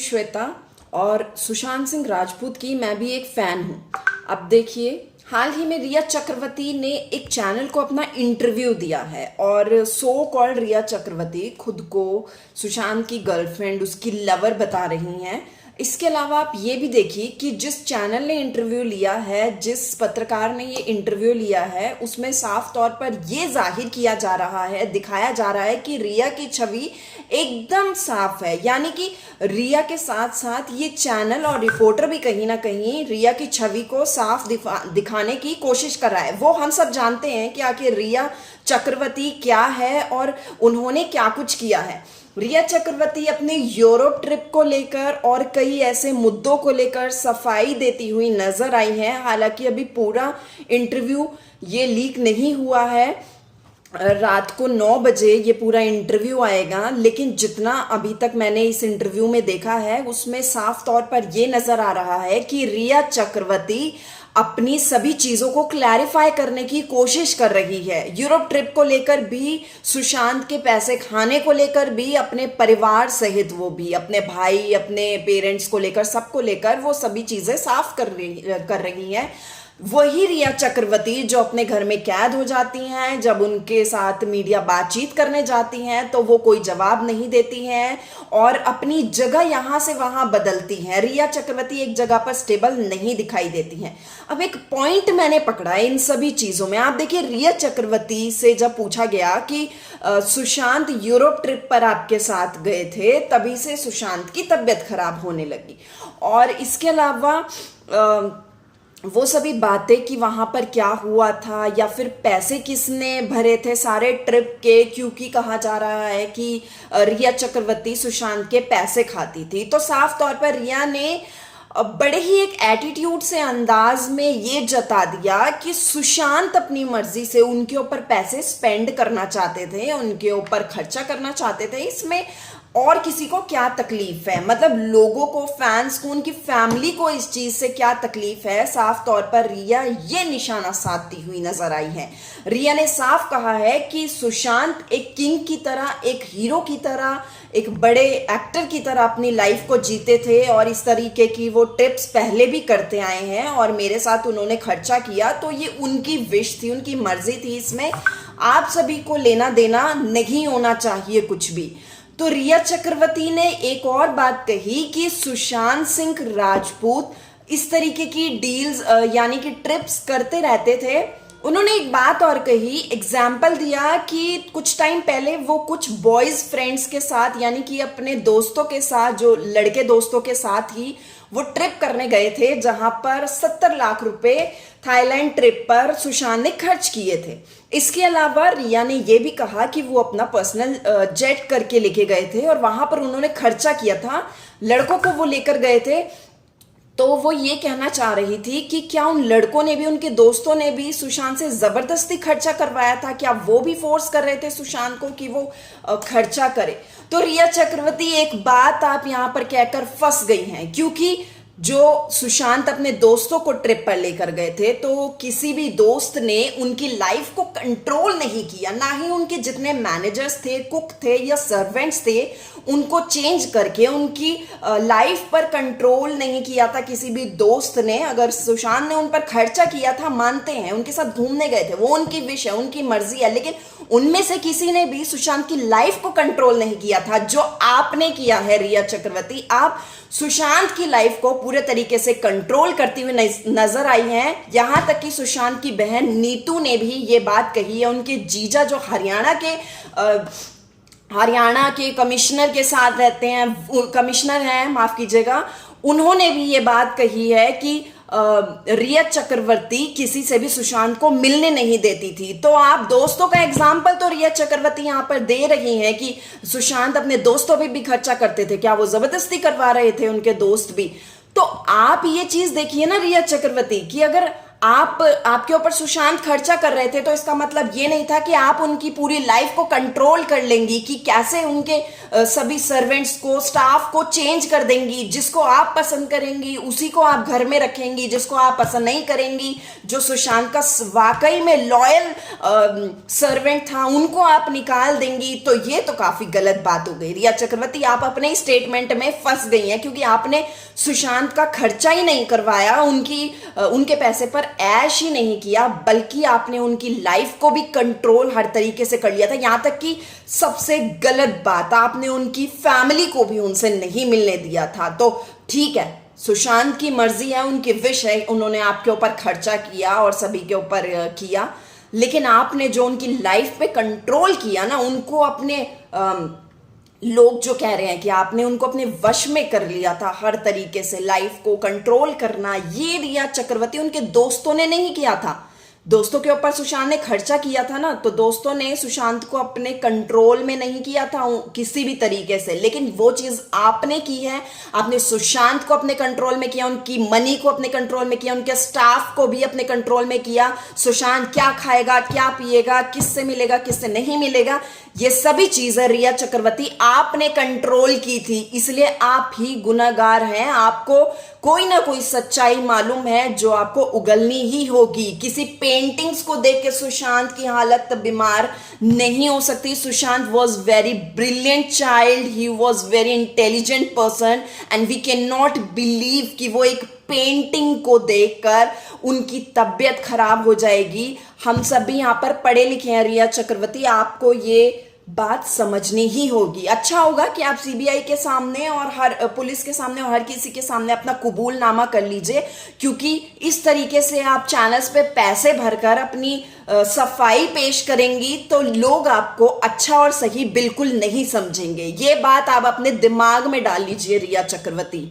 श्वेता और सुशांत सिंह राजपूत की मैं भी एक फ़ैन हूँ। अब देखिए, हाल ही में रिया चक्रवर्ती ने एक चैनल को अपना इंटरव्यू दिया है और सो कॉल्ड रिया चक्रवर्ती खुद को सुशांत की गर्लफ्रेंड, उसकी लवर बता रही हैं। इसके अलावा आप ये भी देखिए कि जिस चैनल ने इंटरव्यू लिया है, जिस पत्रकार ने ये इंटरव्यू लिया है, उसमें साफ तौर पर ये जाहिर किया जा रहा है, दिखाया जा रहा है कि रिया की छवि एकदम साफ है। यानी कि रिया के साथ साथ ये चैनल और रिपोर्टर भी कहीं ना कहीं रिया की छवि को साफ दिखाने की कोशिश कर रहा है। वो हम सब जानते हैं कि आखिर रिया चक्रवर्ती क्या है और उन्होंने क्या कुछ किया है। रिया चक्रवर्ती अपने यूरोप ट्रिप को लेकर और कई ऐसे मुद्दों को लेकर सफाई देती हुई नजर आई है। हालांकि अभी पूरा इंटरव्यू ये लीक नहीं हुआ है, रात को 9 बजे ये पूरा इंटरव्यू आएगा, लेकिन जितना अभी तक मैंने इस इंटरव्यू में देखा है उसमें साफ तौर पर ये नजर आ रहा है कि रिया चक्रवर्ती अपनी सभी चीजों को क्लैरिफाई करने की कोशिश कर रही है। यूरोप ट्रिप को लेकर भी, सुशांत के पैसे खाने को लेकर भी, अपने परिवार सहित वो भी अपने भाई, अपने पेरेंट्स को लेकर, सबको लेकर वो सभी चीजें साफ कर रही है। वही रिया चक्रवर्ती जो अपने घर में कैद हो जाती हैं, जब उनके साथ मीडिया बातचीत करने जाती हैं तो वो कोई जवाब नहीं देती हैं और अपनी जगह यहां से वहां बदलती हैं। रिया चक्रवर्ती एक जगह पर स्टेबल नहीं दिखाई देती हैं। अब एक पॉइंट मैंने पकड़ा है इन सभी चीजों में। आप देखिए, रिया चक्रवर्ती से जब पूछा गया कि सुशांत यूरोप ट्रिप पर आपके साथ गए थे, तभी से सुशांत की तबीयत खराब होने लगी, और इसके अलावा वो सभी बातें कि वहां पर क्या हुआ था या फिर पैसे किसने भरे थे सारे ट्रिप के, क्योंकि कहा जा रहा है कि रिया चक्रवर्ती सुशांत के पैसे खाती थी। तो साफ तौर पर रिया ने बड़े ही एक एटीट्यूड से, अंदाज में ये जता दिया कि सुशांत अपनी मर्जी से उनके ऊपर पैसे स्पेंड करना चाहते थे, उनके ऊपर खर्चा करना चाहते थे। इसमें और किसी को क्या तकलीफ है? मतलब लोगों को, फैंस को, उनकी फैमिली को इस चीज से क्या तकलीफ है? साफ तौर पर रिया ये निशाना साधती हुई नजर आई है। रिया ने साफ कहा है कि सुशांत एक किंग की तरह, एक हीरो की तरह, एक बड़े एक्टर की तरह अपनी लाइफ को जीते थे और इस तरीके की वो टिप्स पहले भी करते आए हैं और मेरे साथ उन्होंने खर्चा किया तो ये उनकी विश थी, उनकी मर्जी थी। इसमें आप सभी को लेना देना नहीं होना चाहिए कुछ भी। तो रिया चक्रवर्ती ने एक और बात कही कि सुशांत सिंह राजपूत इस तरीके की डील्स यानी कि ट्रिप्स करते रहते थे। उन्होंने एक बात और कही, एग्जाम्पल दिया कि कुछ टाइम पहले वो कुछ बॉयज फ्रेंड्स के साथ, यानी कि अपने दोस्तों के साथ, जो लड़के दोस्तों के साथ ही वो ट्रिप करने गए थे, जहां पर 70 लाख रुपए थाईलैंड ट्रिप पर सुशांत ने खर्च किए थे। इसके अलावा रिया ने यह भी कहा कि वो अपना पर्सनल जेट करके लेके गए थे और वहां पर उन्होंने खर्चा किया था, लड़कों को वो लेकर गए थे। तो वो ये कहना चाह रही थी कि क्या उन लड़कों ने भी, उनके दोस्तों ने भी सुशांत से जबरदस्ती खर्चा करवाया था? क्या वो भी फोर्स कर रहे थे सुशांत को कि वो खर्चा करे? तो रिया चक्रवर्ती एक बात आप यहां पर कहकर फंस गई हैं, क्योंकि जो सुशांत अपने दोस्तों को ट्रिप पर लेकर गए थे तो किसी भी दोस्त ने उनकी लाइफ को कंट्रोल नहीं किया, ना ही उनके जितने मैनेजर्स थे, कुक थे या सर्वेंट्स थे, उनको चेंज करके उनकी लाइफ पर कंट्रोल नहीं किया था किसी भी दोस्त ने। अगर सुशांत ने उन पर खर्चा किया था, मानते हैं, उनके साथ घूमने गए थे, वो उनकी विश है, उनकी मर्जी है, लेकिन उनमें से किसी ने भी सुशांत की लाइफ को कंट्रोल नहीं किया था, जो आपने किया है रिया चक्रवर्ती। आप सुशांत की लाइफ को पूरे तरीके से कंट्रोल करती हुई नजर आई हैं। यहां तक कि सुशांत की बहन नीतू ने भी ये बात कही है, उनके जीजा जो हरियाणा के कमिश्नर के साथ रहते हैं, कमिश्नर हैं, माफ कीजिएगा, उन्होंने भी ये बात कही है कि रिया चक्रवर्ती किसी से भी सुशांत को मिलने नहीं देती थी। तो आप दोस्तों का एग्जाम्पल तो रिया चक्रवर्ती यहां पर दे रही हैं कि सुशांत अपने दोस्तों पे भी खर्चा करते थे, क्या वो जबरदस्ती करवा रहे थे उनके दोस्त भी? तो आप ये चीज देखिए ना रिया चक्रवर्ती, कि अगर आपके ऊपर सुशांत खर्चा कर रहे थे तो इसका मतलब ये नहीं था कि आप उनकी पूरी लाइफ को कंट्रोल कर लेंगी, कि कैसे उनके सभी सर्वेंट्स को, स्टाफ को चेंज कर देंगी। जिसको आप पसंद करेंगी उसी को आप घर में रखेंगी, जिसको आप पसंद नहीं करेंगी, जो सुशांत का वाकई में लॉयल सर्वेंट था, उनको आप निकाल देंगी। तो ये तो काफी गलत बात हो गई रिया चक्रवर्ती। आप अपने स्टेटमेंट में फंस गई हैं, क्योंकि आपने सुशांत का खर्चा ही नहीं करवाया, उनके पैसे पर ऐश ही नहीं किया, बल्कि आपने उनकी लाइफ को भी कंट्रोल हर तरीके से कर लिया था। यहां तक कि सबसे गलत बात, आपने उनकी फैमिली को भी उनसे नहीं मिलने दिया था। तो ठीक है, सुशांत की मर्जी है, उनकी विश है, उन्होंने आपके ऊपर खर्चा किया और सभी के ऊपर किया, लेकिन आपने जो उनकी लाइफ पे कंट्रोल किया ना, उनको अपने लोग जो कह रहे हैं कि आपने उनको अपने वश में कर लिया था, हर तरीके से लाइफ को कंट्रोल करना, ये रिया चक्रवर्ती उनके दोस्तों ने नहीं किया था। दोस्तों के ऊपर सुशांत ने खर्चा किया था ना, तो दोस्तों ने सुशांत को अपने कंट्रोल में नहीं किया था किसी भी तरीके से, लेकिन वो चीज आपने की है। आपने सुशांत को अपने कंट्रोल में किया, उनकी मनी को अपने कंट्रोल में किया, उनके स्टाफ को भी अपने कंट्रोल में किया। सुशांत क्या खाएगा, क्या पिएगा, किससे मिलेगा, किससे नहीं मिलेगा, ये सभी चीजें रिया चक्रवर्ती आपने कंट्रोल की थी, इसलिए आप ही गुनहगार हैं। आपको कोई ना कोई सच्चाई मालूम है जो आपको उगलनी ही होगी। किसी पेंटिंग्स को देख के सुशांत की हालत बीमार नहीं हो सकती। Sushant was very brilliant child, he was very intelligent person, and we can not believe कि वो एक पेंटिंग को देखकर उनकी तबीयत खराब हो जाएगी। हम सभी यहाँ पर पढ़े लिखे हैं रिया चक्रवर्ती, आपको ये बात समझनी ही होगी। अच्छा होगा कि आप सीबीआई के सामने और हर पुलिस के सामने और हर किसी के सामने अपना कबूलनामा कर लीजिए, क्योंकि इस तरीके से आप चैनल्स पे पैसे भरकर अपनी सफाई पेश करेंगी तो लोग आपको अच्छा और सही बिल्कुल नहीं समझेंगे। ये बात आप अपने दिमाग में डाल लीजिए रिया चक्रवर्ती।